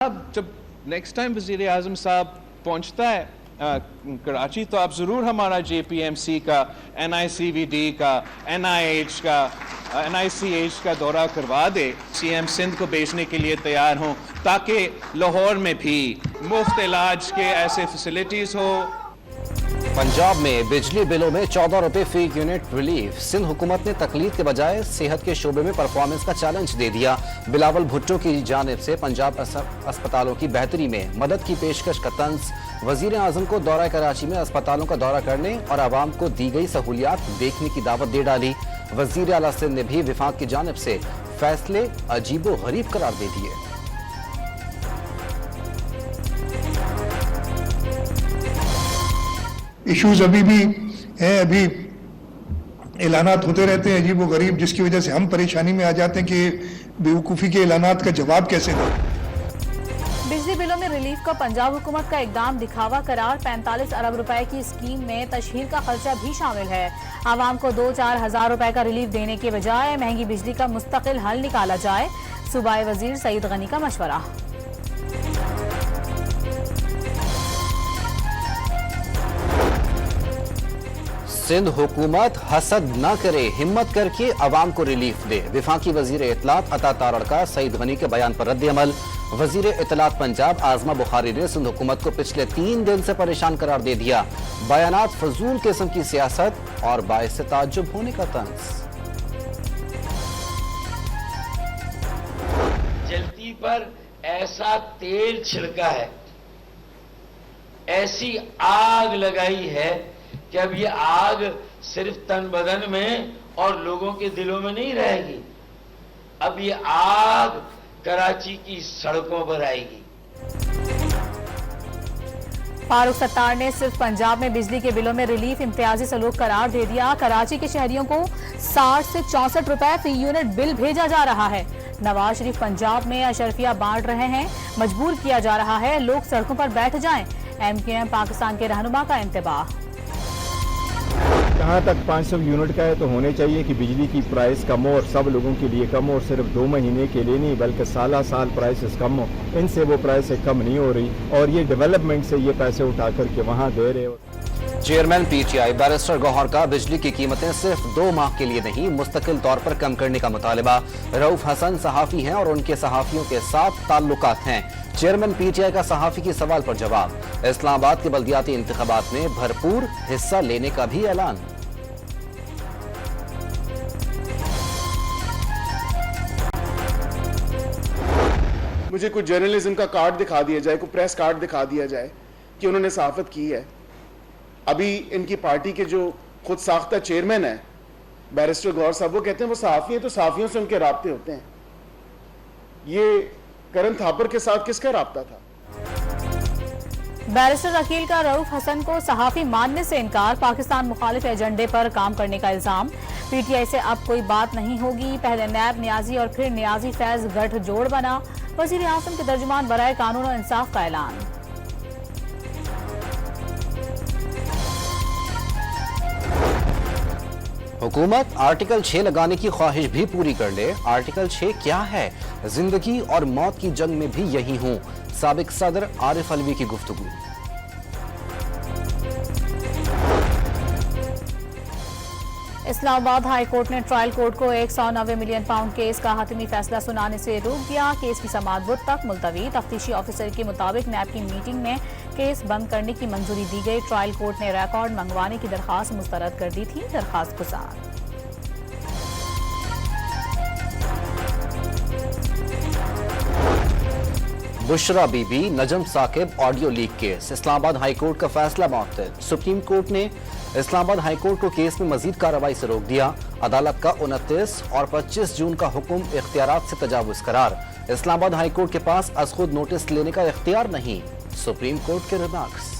अब जब next time वज़ीर आज़म साहब पहुंचता है कराची तो आप ज़रूर हमारा JPMC का, NICVD का, NIH का, NICH का दौरा करवा दे। CM सिंध को भेजने के लिए तैयार हों ताकि लाहौर में भी मुफ्त इलाज के ऐसे फैसिलिटीज़ हो। पंजाब में बिजली बिलों में 14 रुपए फी यूनिट रिलीफ। सिंध हुकूमत ने तकलीद के बजाय सेहत के शोबे में परफॉर्मेंस का चैलेंज दे दिया। बिलावल भुट्टो की जानिब से पंजाब अस्पतालों की बेहतरी में मदद की पेशकश का तंज। वजीर आजम को दौरा कराची में अस्पतालों का दौरा करने और आवाम को दी गई सहूलियात देखने की दावत दे डाली। वजीर आला सिंध ने भी विफाक की जानिब से फैसले अजीबो गरीब करार दे दिए। इश्यूज अभी भी हैं, अभी ऐलानात होते रहते हैं अजीब व गरीब, जिसकी वजह से हम परेशानी में आ जाते हैं कि बेवकूफ़ी के ऐलानात का जवाब कैसे दें। बिजली बिलों में रिलीफ का पंजाब हुकूमत का इकदाम दिखावा करार। 45 अरब रुपए की स्कीम में तशहीर का खर्चा भी शामिल है। आवाम को 2-4 हज़ार रुपए का रिलीफ देने के बजाय महंगी बिजली का मुस्तकिल हल निकाला जाए। सूबाई वजीर सईद गनी का मशवरा। सिंध हुकूमत हसद न करे, हिम्मत करके अवाम को रिलीफ दे। विफाकी वजीर इत्तलात अता तारड़ का सईद गनी के बयान पर रद्द अमल। वजीर इत्तलात पंजाब आजमा बुखारी ने सिंध हुकूमत को पिछले 3 दिन से परेशान करार दे दिया। बयानात फजूल किस्म की सियासत और बाइस ताज्जुब होने का तंज। जलती पर ऐसा तेल छिड़का है, ऐसी आग लगाई है कि अब ये आग सिर्फ तन बदन में और लोगों के दिलों में नहीं रहेगी, अब ये आग कराची की सड़कों पर आएगी। फारूक सत्तार ने सिर्फ पंजाब में बिजली के बिलों में रिलीफ इम्तियाजी सलूक करार दे दिया। कराची के शहरियों को 60 से 64 रुपए फी यूनिट बिल भेजा जा रहा है। नवाज शरीफ पंजाब में अशरफिया बांट रहे हैं, मजबूर किया जा रहा है लोग सड़कों पर बैठ जाएं। MQM पाकिस्तान के रहनुमा का इंतबाह। जहाँ तक 500 यूनिट का है तो होने चाहिए कि बिजली की प्राइस कम हो और सब लोगों के लिए कम हो, और सिर्फ 2 महीने के लिए नहीं बल्कि साल प्राइसेस कम हो। इनसे वो प्राइस कम नहीं हो रही और ये डेवलपमेंट से ये पैसे उठा करके वहाँ दे रहे हो। चेयरमैन PTI बैरिस्टर गौहर का बिजली की कीमतें सिर्फ 2 माह के लिए नहीं मुस्तकिल तौर पर कम करने का मुतालिबा। रऊफ हसन सहाफी हैं और उनके सहाफियों के साथ ताल्लुकात हैं। चेयरमैन PTI का सहाफी के सवाल पर जवाब। इस्लामाबाद के बल्दियाती इंतखाबात में भरपूर हिस्सा लेने का भी ऐलान। मुझे कुछ जर्नलिज्म का कार्ड दिखा दिया जाए, कोई प्रेस कार्ड दिखा दिया जाए कि उन्होंने सहाफत की है। अभी इनकी पार्टी के जो खुद साख्ता चेयरमैन है बैरिस्टर गौहर साहब, वो कहते हैं वो सहाफी हैं तो सहाफियों से उनके राब्ते होते हैं। ये करण थापर के साथ किसका राब्ता था? बैरिस्टर अकील का रऊफ हसन को सहाफी मानने से इनकार। पाकिस्तान मुखालिफ एजेंडे पर काम करने का इल्जाम। PTI से अब कोई बात नहीं होगी। पहले नैब नियाजी और फिर नियाजी फैज गठजोड़ बना। वजीर आजम के तर्जुमान बराए कानून और इंसाफ का ऐलान। हुकूमत आर्टिकल 6 लगाने की ख्वाहिश भी पूरी कर ले। आर्टिकल 6 क्या है? जिंदगी और मौत की जंग में भी यही हूं। साबिक सदर आरिफ अलवी की गुफ्तगू। इस्लामाबाद हाई कोर्ट ने ट्रायल कोर्ट को 190 मिलियन पाउंड केस का हतमी फैसला सुनाने से रोक दिया। केस की समाअत बुध तक मुलतवी। तफ्तीशी ऑफिसर के मुताबिक नैब की मीटिंग में केस बंद करने की मंजूरी दी गई। ट्रायल कोर्ट ने रिकॉर्ड मंगवाने की दरखास्त मुस्तरद कर दी थी। दरखास्त गुजार। Bushra Bibi Najam Saqib audio leak case. Islamabad high court का फैसला मुअत्तल। सुप्रीम कोर्ट ने इस्लामाबाद हाई कोर्ट को केस में मजीद कार्रवाई से रोक दिया। अदालत का 29 और 25 जून का हुक्म इख्तियारात से तजावुज करार। इस्लामाबाद हाई कोर्ट के पास अज खुद नोटिस लेने का इख्तियार नहीं। सुप्रीम कोर्ट के रिमार्क्स।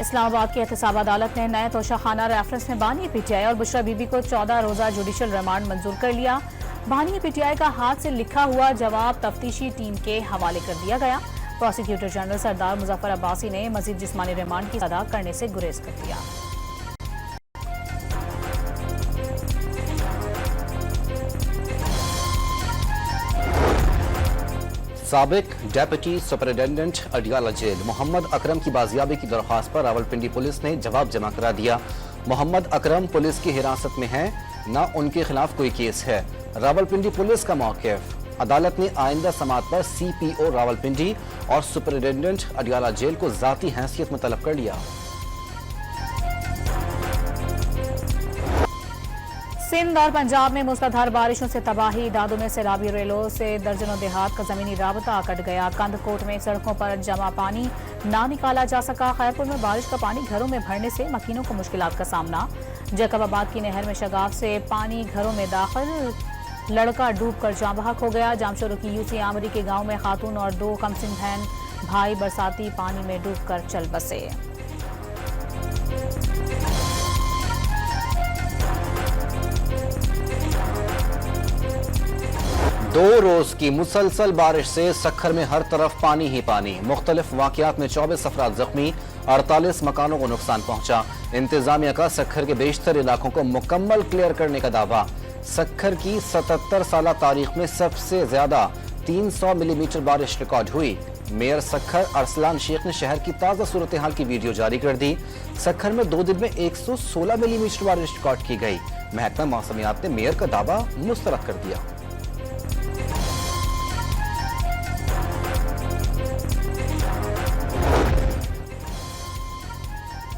इस्लामाबाद की एहतसाब अदालत ने नए तोशाखाना रेफरेंस में बानी PTI और बुशरा बीबी को 14 रोजा जुडिशल रिमांड मंजूर कर लिया। बानी PTI का हाथ से लिखा हुआ जवाब तफ्तीशी टीम के हवाले कर दिया गया। प्रोसिक्यूटर जनरल सरदार मुजफ्फर अब्बासी ने मजीद जिस्मानी रिमांड की अदा करने से गुरेज कर दिया। साबिक deputy superintendent Adiala jail Mohammad Akram की बाजियाबी की दरख्वास्त पर रावलपिंडी पुलिस ने जवाब जमा करा दिया। मोहम्मद अकरम पुलिस की हिरासत में हैं, न उनके खिलाफ कोई केस है। रावलपिंडी पुलिस का मौक़िफ़, अदालत ने आइंदा समात पर CPO रावलपिंडी और सुपरिटेंडेंट अडियाला जेल को ज़ाती हैसियत में तलब कर लिया। सिंध और पंजाब में मूसलाधार बारिशों से तबाही, दादू में सैलाबी रेलों से दर्जनों देहात का जमीनी राबता कट गया। कंदकोट में सड़कों पर जमा पानी ना निकाला जा सका। खैरपुर में बारिश का पानी घरों में भरने से मकीनों को मुश्किलात का सामना। जैकबाबाद की नहर में शगाफ से पानी घरों में दाखिल, लड़का डूबकर जाँ बहक हो गया। जामशोरो की UC आमरी के गांव में खातून और 2 कमसिन बहन भाई बरसाती पानी में डूबकर चल बसे। दो रोज की मुसलसल बारिश से सखर में हर तरफ पानी ही पानी। मुख्तलिफ वाकयात में 24 अफराद जख्मी, 48 मकानों को नुकसान पहुंचा। इंतजामिया का सखर के बेशतर इलाकों को मुकम्मल क्लियर करने का दावा। सखर की 77 साल तारीख में सबसे ज्यादा 300 मिलीमीटर बारिश रिकॉर्ड हुई। मेयर सखर अरसलान शेख ने शहर की ताज़ा सूरत हाल की वीडियो जारी कर दी। सखर में 2 दिन में 116 मिलीमीटर बारिश रिकॉर्ड की गई। महकमा मौसमियात ने मेयर का दावा मुस्तरद कर दिया।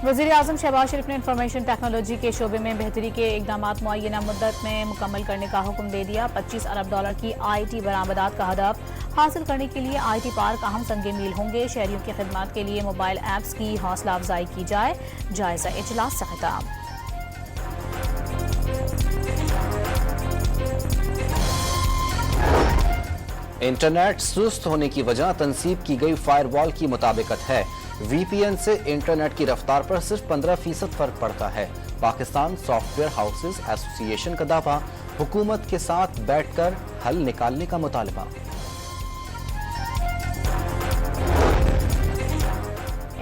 वज़ीर-ए-आज़म शहबाज शरीफ ने इंफॉर्मेशन टेक्नोलॉजी के शोबे में बेहतरी के इक़दामात मुअय्यना मुद्दत में मुकम्मल करने का हुक्म दे दिया। $25 अरब की IT बरामदात का हदफ हासिल करने के लिए IT पार्क अहम संगे मील होंगे। शहरियों की खिदमत के लिए मोबाइल ऐप्स की हौसला अफजाई की जाए। जायजा इजलास से खिताब। इंटरनेट सुस्त होने की वजह तनसीब की गई फायरवॉल की मुताबिकत है। VPN से इंटरनेट की रफ्तार पर सिर्फ 15% फर्क पड़ता है। पाकिस्तान सॉफ्टवेयर हाउसेज एसोसिएशन का दावा, हुकूमत के साथ बैठकर हल निकालने का मुतालबा।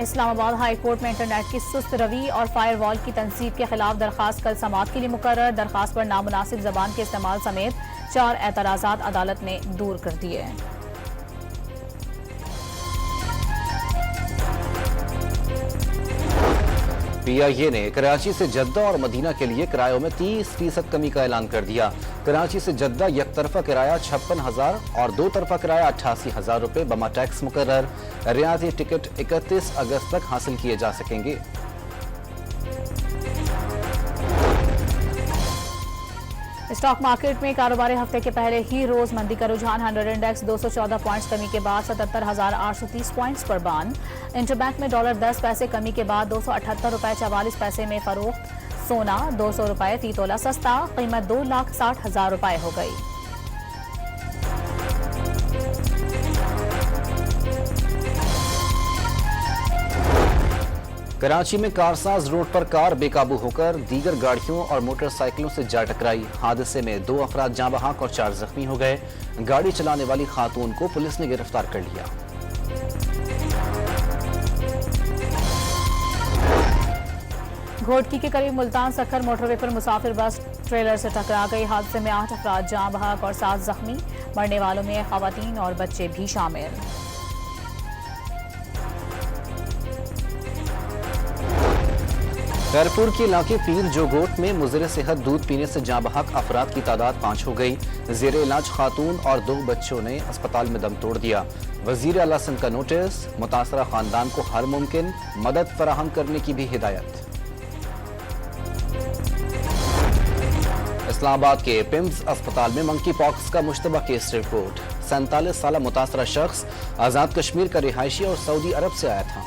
इस्लामाबाद हाई कोर्ट में इंटरनेट की सुस्त रवि और फायरवॉल की तनसीब के खिलाफ दरखास्त कल समाअत के लिए मुकर्रर। दरखास्त पर नामुनासिब जबान के इस्तेमाल समेत 4 एतराज़ात अदालत ने दूर कर दिए। PIA ने कराची से जद्दा और मदीना के लिए किरायों में 30% कमी का ऐलान कर दिया। कराची से जद्दा एक तरफा किराया 56,000 और 2 तरफा किराया 88,000 रुपए बमा टैक्स मुकर्रर। रियायती टिकट 31 अगस्त तक हासिल किए जा सकेंगे। स्टॉक मार्केट में कारोबारी हफ्ते के पहले ही रोज मंदी का रुझान। 100 इंडेक्स 214 पॉइंट्स कमी के बाद 77,830 पॉइंट्स पर बान। इंटरबैंक में $10 कमी के बाद $278.44 में फरोख्त। सोना $200 फी तोला सस्ता, कीमत 2,60,000 रुपए हो गई। कराची में कारसाज रोड पर कार बेकाबू होकर दीगर गाड़ियों और मोटरसाइकिलों से जा टकराई। हादसे में 2 अफराद जाँ बहक और 4 जख्मी हो गए। गाड़ी चलाने वाली खातून को पुलिस ने गिरफ्तार कर लिया। घोटकी के करीब मुल्तान सखर मोटरवे पर मुसाफिर बस ट्रेलर से टकरा गई। हादसे में 8 अफराद जाँ बहक और 7 जख्मी। मरने वालों में खवातीन और बच्चे भी शामिल। खैरपुर के इलाके पीर जोगोट में मुज़र सेहत दूध पीने से जाँ बहक अफराद की तादाद 5 हो गई। ज़ेरे इलाज खातून और 2 बच्चों ने अस्पताल में दम तोड़ दिया। वज़ीर आला सिंध का नोटिस, मुतासरा खानदान को हर मुमकिन मदद फराहम करने की भी हिदायत। इस्लामाबाद के पिम्स अस्पताल में मंकी पॉक्स का मुश्तबा केस रिपोर्ट। 47 साल मुतासरा शख्स आज़ाद कश्मीर का रिहायशी और सऊदी अरब से आया था।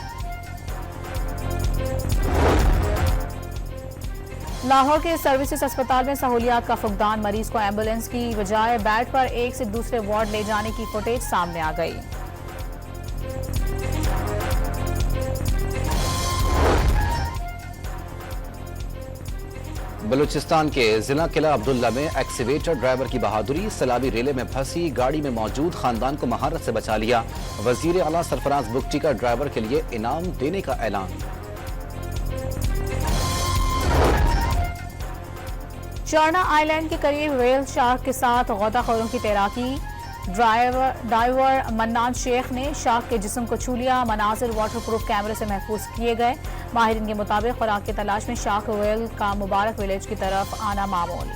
लाहौर के सर्विसेज अस्पताल में सहूलियात का फुकदान। मरीज को एम्बुलेंस की बजाय बेड पर एक से दूसरे वार्ड ले जाने की फुटेज सामने आ गई। बलूचिस्तान के जिला किला अब्दुल्ला में एक्सीवेटर ड्राइवर की बहादुरी। सैलाबी रेले में फंसी गाड़ी में मौजूद खानदान को महारत से बचा लिया। वजीर आला सरफराज बुगटी का ड्राइवर के लिए इनाम देने का ऐलान। चरना आइलैंड के करीब व्हेल शार्क के साथ गौताखोरों की तैराकी। डाइवर मन्नान शेख ने शाख के जिस्म को छू लिया। मनाजिर वाटरप्रूफ कैमरे से महफूज किए गए। माहिरीन के मुताबिक खुराक की तलाश में शाख वेल का मुबारक विलेज की तरफ आना मामूल।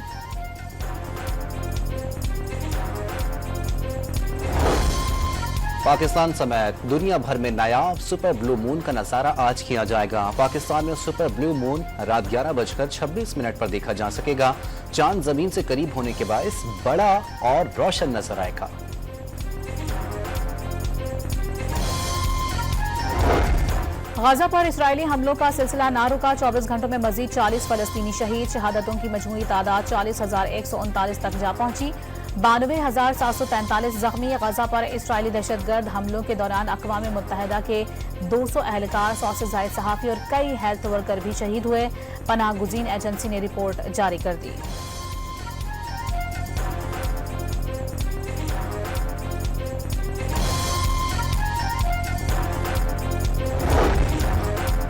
पाकिस्तान समेत दुनिया भर में नायाब सुपर ब्लू मून का नजारा आज किया जाएगा। पाकिस्तान में सुपर ब्लू मून रात 11:26 पर देखा जा सकेगा। चांद जमीन से करीब होने के बायस बड़ा और रोशन नजर आएगा। गाजा पर इजरायली हमलों का सिलसिला ना रुका। 24 घंटों में मजीद 40 फलस्तीनी शहीद। शहादतों की मजमूई तादाद 40,139 तक जा पहुंची। 92,743 जख्मी। गाजा पर इजरायली दहशतगर्द हमलों के दौरान अक़वाम मुत्तहिदा के 200 एहलकार, 100 से ज़ायद सहाफ़ी और कई हेल्थ वर्कर भी शहीद हुए। पनाह गुज़ीन एजेंसी ने रिपोर्ट जारी कर दी।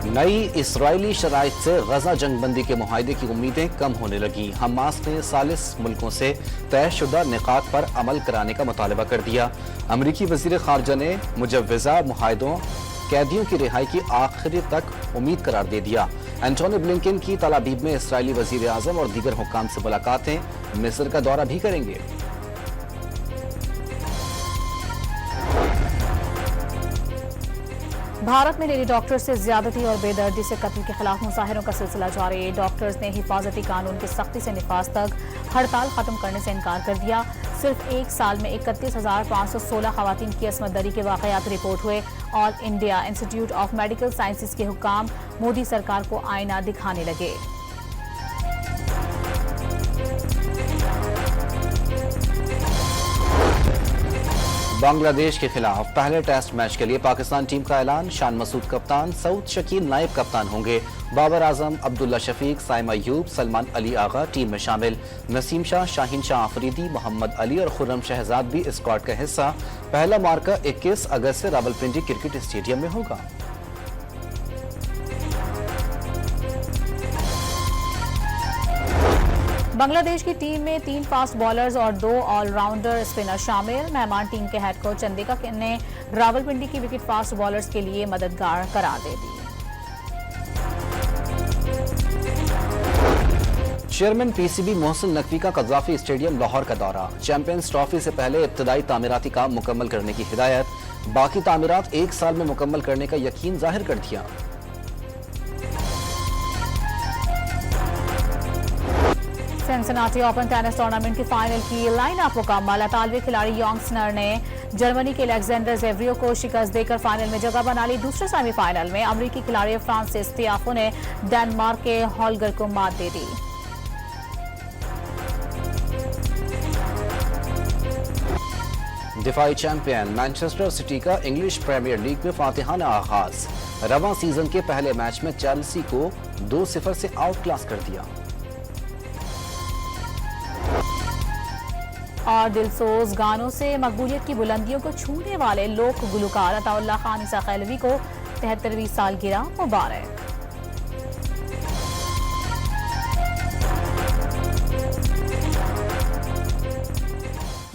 नई इसराइली शराइत से गजा जंगबंदी के मुआहदे की उम्मीदें कम होने लगी। हमास ने 40 मुल्कों से तयशुदा निकात पर अमल कराने का मुतालबा कर दिया। अमरीकी वज़ीर ख़ारजा ने मुजव्वज़ा मुआहदों कैदियों की रिहाई की आखिरी तक उम्मीद करार दे दिया। एंटोनी ब्लिंकन की तल अबीब में इसराइली वज़ीर आज़म और दीगर हुक्काम से मुलाकातें। मिस्र का दौरा भी करेंगे। भारत में लेडी डॉक्टर से ज्यादती और बेदर्दी से कत्ल के खिलाफ मुजाहिरों का सिलसिला जारी। डॉक्टर्स ने हिफाजती कानून की सख्ती से निफाज तक हड़ताल खत्म करने से इनकार कर दिया। सिर्फ एक साल में 31,516 खवातीन की असमत दरी के वाकयात रिपोर्ट हुए। All India institute of medical sciences के हुक्काम मोदी सरकार को आईना दिखाने लगे। बांग्लादेश के खिलाफ पहले टेस्ट मैच के लिए पाकिस्तान टीम का ऐलान। शान मसूद कप्तान, सऊद शकील नायब कप्तान होंगे। बाबर आजम, अब्दुल्ला शफीक, साइम अयूब, सलमान अली आगा टीम में शामिल। नसीम शाह, शाहीन शाह आफरीदी, मोहम्मद अली और खुर्रम शहजाद भी स्क्वाड का हिस्सा। पहला मार्का 21 अगस्त से रावलपिंडी क्रिकेट स्टेडियम में होगा। बांग्लादेश की टीम में 3 फास्ट बॉलर्स और 2 ऑलराउंडर स्पिनर शामिल। मेहमान टीम के हेड कोच चंदिका ने रावलपिंडी की विकेट फास्ट बॉलर्स के लिए मददगार करार दे दी। चेयरमैन पीसीबी मोहसिन नकवी का कज़ाफी स्टेडियम लाहौर का दौरा। चैंपियंस ट्रॉफी से पहले इब्तदाई तामीराती काम मुकम्मल करने की हिदायत। बाकी तामीरात 1 साल में मुकम्मल करने का यकीन जाहिर कर दिया। सिंसिनाटी ओपन टेनिस टूर्नामेंट की फाइनल की लाइनअप मुकम्मल। इतालवी खिलाड़ी योंगस्नर ने जर्मनी के अलेक्जेंडर ज़ेवरियो को शिकस्त देकर फाइनल में जगह बना ली। दूसरे सेमीफाइनल में अमरीकी खिलाड़ी फ्रांसिस तियाफो ने डेनमार्क के हॉलगर को मात दे दी। दिफाई चैंपियन मैनचेस्टर सिटी का इंग्लिश प्रीमियर लीग में फातिहाना आगाज। रवां सीजन के पहले मैच में चेल्सी को 2-0 से आउट क्लास कर दिया। और दिलसोज गानों से मकबूलियत की बुलंदियों को छूने वाले लोक गुलकार अताउल्लाह खान ईसा खैलवी को 73वीं सालगिरह मुबारक।